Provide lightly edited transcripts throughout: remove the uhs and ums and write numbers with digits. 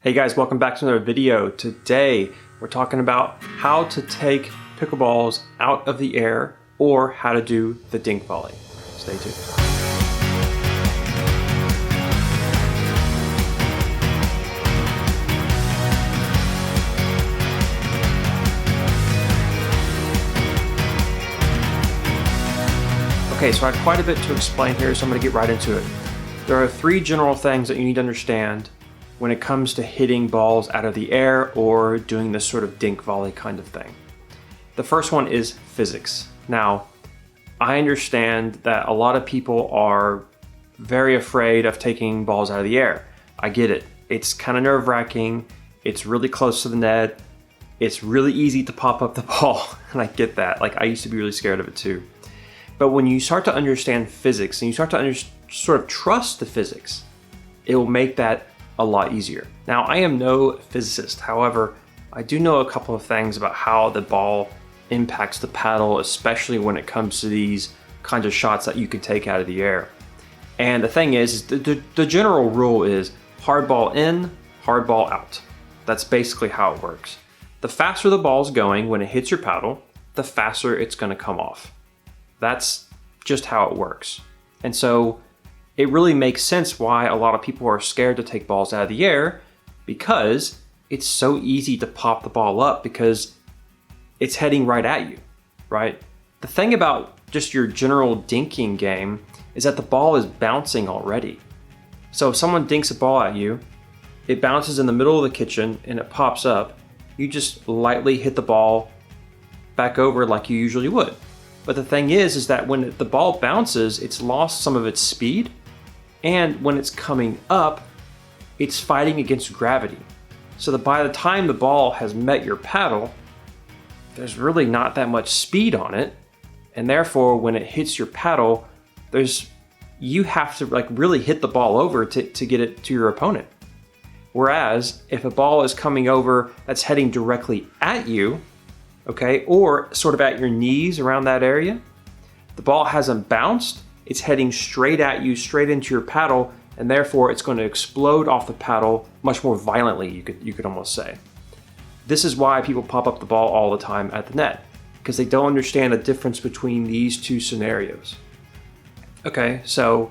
Hey guys, welcome back to another video. Today we're talking about how to take pickleballs out of the air or how to do the dink volley. Stay tuned. Okay, so I have quite a bit to explain here, so I'm going to get right into it. There are three general things that you need to understand when it comes to hitting balls out of the air or doing this sort of dink volley kind of thing. The first one is physics. Now, I understand that a lot of people are very afraid of taking balls out of the air. I get it. It's kind of nerve-wracking. It's really close to the net. It's really easy to pop up the ball, and I get that. Like, I used to be really scared of it too. But when you start to understand physics and you start to sort of trust the physics, it will make that a lot easier. Now, I am no physicist. However, I do know a couple of things about how the ball impacts the paddle, especially when it comes to these kinds of shots that you can take out of the air. And the thing is the general rule is hard ball in, hard ball out. That's basically how it works. The faster the ball's going when it hits your paddle, the faster it's going to come off. That's just how it works. And so it really makes sense why a lot of people are scared to take balls out of the air, because it's so easy to pop the ball up because it's heading right at you, right? The thing about just your general dinking game is that the ball is bouncing already. So if someone dinks a ball at you, it bounces in the middle of the kitchen and it pops up. You just lightly hit the ball back over like you usually would. But the thing is that when the ball bounces, it's lost some of its speed. And when it's coming up, it's fighting against gravity. So that by the time the ball has met your paddle, there's really not that much speed on it. And therefore, when it hits your paddle, you have to really hit the ball over to get it to your opponent. Whereas if a ball is coming over that's heading directly at you, okay, or sort of at your knees around that area, the ball hasn't bounced. It's heading straight at you, straight into your paddle, and therefore it's going to explode off the paddle much more violently, you could almost say. This is why people pop up the ball all the time at the net, because they don't understand the difference between these two scenarios. Okay, so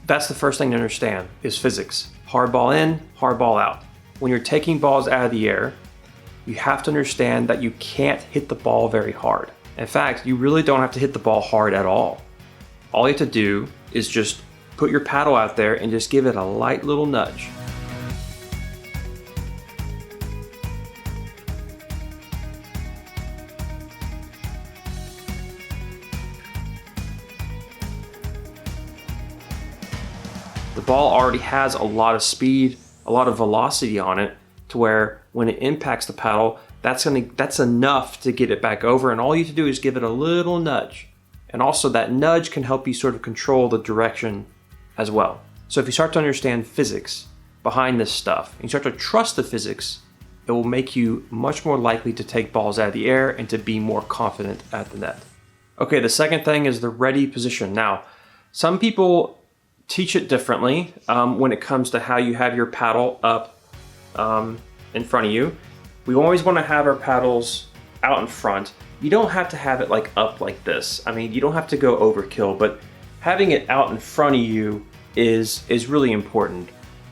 that's the first thing to understand is physics. Hard ball in, hard ball out. When you're taking balls out of the air, you have to understand that you can't hit the ball very hard. In fact, you really don't have to hit the ball hard at all. All you have to do is just put your paddle out there and just give it a light little nudge. The ball already has a lot of speed, a lot of velocity on it, to where when it impacts the paddle, that's enough to get it back over, and all you have to do is give it a little nudge. And also that nudge can help you sort of control the direction as well. So if you start to understand physics behind this stuff, and you start to trust the physics, it will make you much more likely to take balls out of the air and to be more confident at the net. Okay, the second thing is the ready position. Now, some people teach it differently when it comes to how you have your paddle up in front of you. We always want to have our paddles out in front. You don't have to have it up like this. I mean, you don't have to go overkill, but having it out in front of you is really important.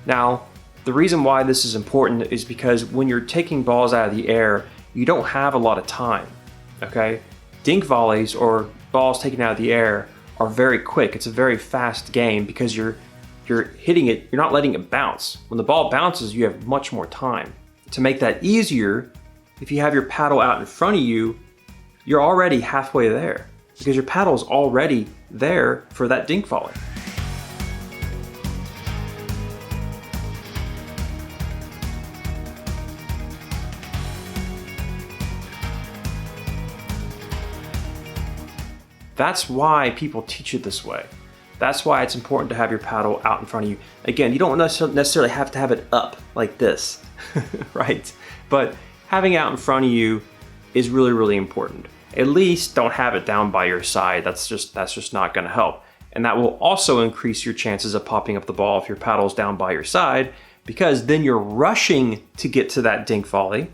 Now, the reason why this is important is because when you're taking balls out of the air, you don't have a lot of time, okay? Dink volleys, or balls taken out of the air, are very quick. It's a very fast game because you're hitting it, you're not letting it bounce. When the ball bounces, you have much more time. To make that easier, if you have your paddle out in front of you, you're already halfway there because your paddle's already there for that dink volley. That's why people teach it this way. That's why it's important to have your paddle out in front of you. Again, you don't necessarily have to have it up like this, right? But having it out in front of you is really, really important. At least don't have it down by your side. That's just not going to help. And that will also increase your chances of popping up the ball if your paddle's down by your side, because then you're rushing to get to that dink volley.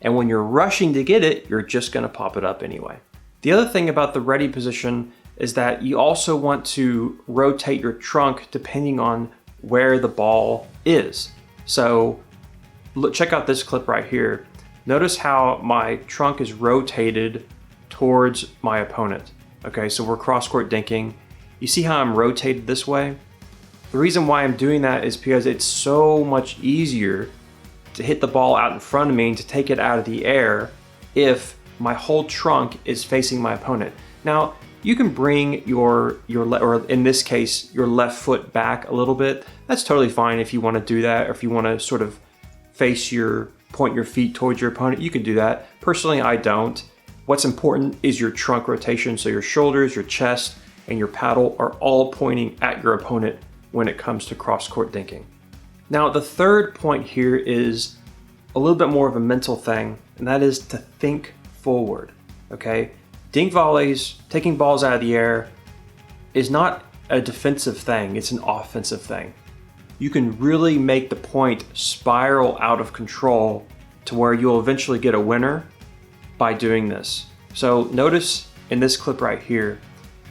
And when you're rushing to get it, you're just gonna pop it up anyway. The other thing about the ready position is that you also want to rotate your trunk depending on where the ball is. So look, check out this clip right here. Notice how my trunk is rotated towards my opponent. Okay, so we're cross-court dinking. You see how I'm rotated this way? The reason why I'm doing that is because it's so much easier to hit the ball out in front of me and to take it out of the air if my whole trunk is facing my opponent. Now, you can bring or in this case, your left foot back a little bit. That's totally fine if you want to do that, or if you want to sort of point your feet towards your opponent, you can do that. Personally, I don't. What's important is your trunk rotation, so your shoulders, your chest, and your paddle are all pointing at your opponent when it comes to cross-court dinking. Now, the third point here is a little bit more of a mental thing, and that is to think forward, okay? Dink volleys, taking balls out of the air, is not a defensive thing, it's an offensive thing. You can really make the point spiral out of control to where you'll eventually get a winner by doing this. So notice in this clip right here,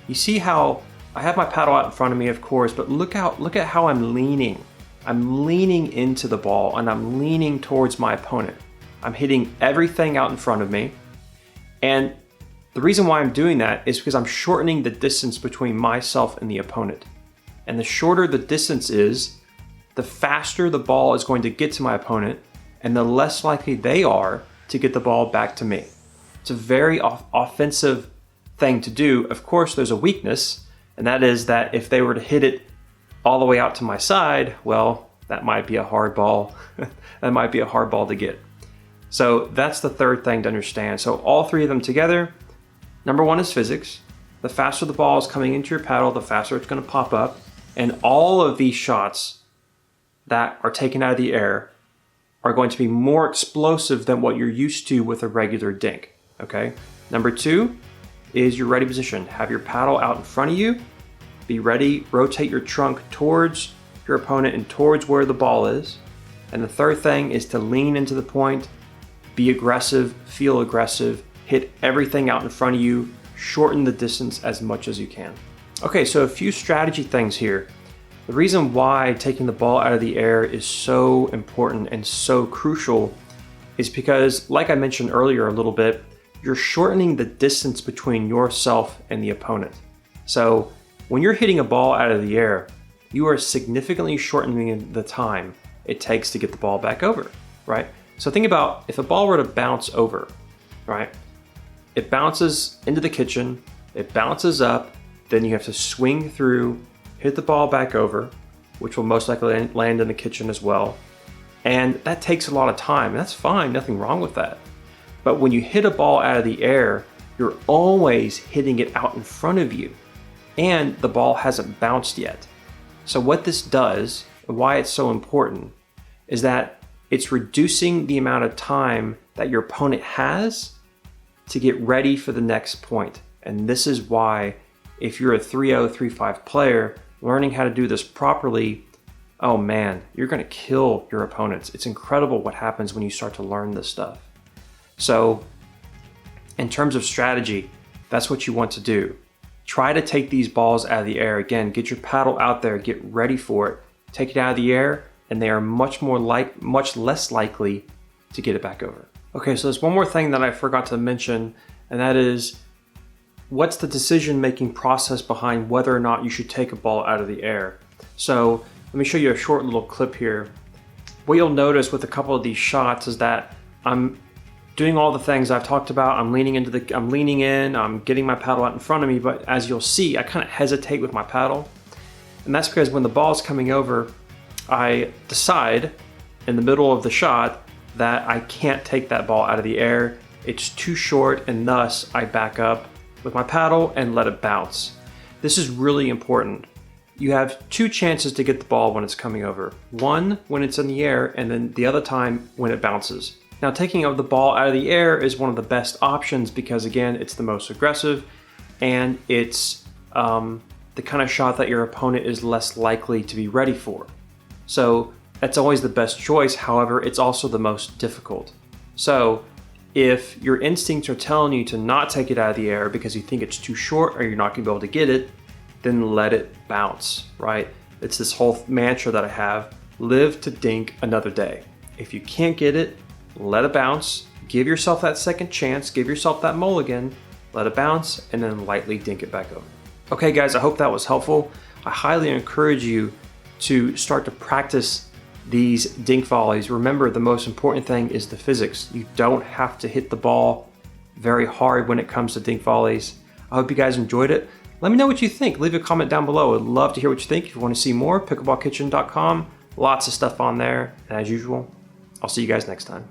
you see how I have my paddle out in front of me, of course, but look at how I'm leaning. I'm leaning into the ball and I'm leaning towards my opponent. I'm hitting everything out in front of me. And the reason why I'm doing that is because I'm shortening the distance between myself and the opponent. And the shorter the distance is, the faster the ball is going to get to my opponent and the less likely they are to get the ball back to me. It's a very offensive thing to do. Of course, there's a weakness, and that is that if they were to hit it all the way out to my side, well, that might be a hard ball. That might be a hard ball to get. So that's the third thing to understand. So all three of them together, number one is physics. The faster the ball is coming into your paddle, the faster it's going to pop up. And all of these shots that are taken out of the air are going to be more explosive than what you're used to with a regular dink, okay? Number two is your ready position. Have your paddle out in front of you. Be ready, rotate your trunk towards your opponent and towards where the ball is. And the third thing is to lean into the point, be aggressive, feel aggressive, hit everything out in front of you, shorten the distance as much as you can. Okay, so a few strategy things here. The reason why taking the ball out of the air is so important and so crucial is because, like I mentioned earlier a little bit, you're shortening the distance between yourself and the opponent. So when you're hitting a ball out of the air, you are significantly shortening the time it takes to get the ball back over, right? So think about if a ball were to bounce over, right? It bounces into the kitchen, it bounces up, then you have to swing through, hit the ball back over, which will most likely land in the kitchen as well. And that takes a lot of time. That's fine, nothing wrong with that. But when you hit a ball out of the air, you're always hitting it out in front of you, and the ball hasn't bounced yet. So what this does, and why it's so important, is that it's reducing the amount of time that your opponent has to get ready for the next point. And this is why, if you're a 3-0, 3-5 player, learning how to do this properly, oh man, you're gonna kill your opponents. It's incredible what happens when you start to learn this stuff. So in terms of strategy, that's what you want to do. Try to take these balls out of the air. Again, get your paddle out there, get ready for it, take it out of the air, and they are much less likely to get it back over. Okay, so there's one more thing that I forgot to mention, and that is, what's the decision-making process behind whether or not you should take a ball out of the air? So let me show you a short little clip here. What you'll notice with a couple of these shots is that I'm doing all the things I've talked about. I'm leaning in, I'm getting my paddle out in front of me, but as you'll see, I kind of hesitate with my paddle. And that's because when the ball's coming over, I decide in the middle of the shot that I can't take that ball out of the air. It's too short, and thus I back up with my paddle and let it bounce. This is really important. You have two chances to get the ball when it's coming over. One, when it's in the air, and then the other time when it bounces. Now, taking the ball out of the air is one of the best options because, again, it's the most aggressive, and it's the kind of shot that your opponent is less likely to be ready for. So That's always the best choice. However, it's also the most difficult. So if your instincts are telling you to not take it out of the air because you think it's too short or you're not gonna be able to get it, then let it bounce, right? It's this whole mantra that I have, live to dink another day. If you can't get it, let it bounce, give yourself that second chance, give yourself that mulligan, let it bounce, and then lightly dink it back over. Okay guys, I hope that was helpful. I highly encourage you to start to practice these dink volleys. Remember, the most important thing is the physics. You don't have to hit the ball very hard when it comes to dink volleys. I hope you guys enjoyed it. Let me know what you think. Leave a comment down below. I'd love to hear what you think. If you want to see more, pickleballkitchen.com. Lots of stuff on there. And as usual, I'll see you guys next time.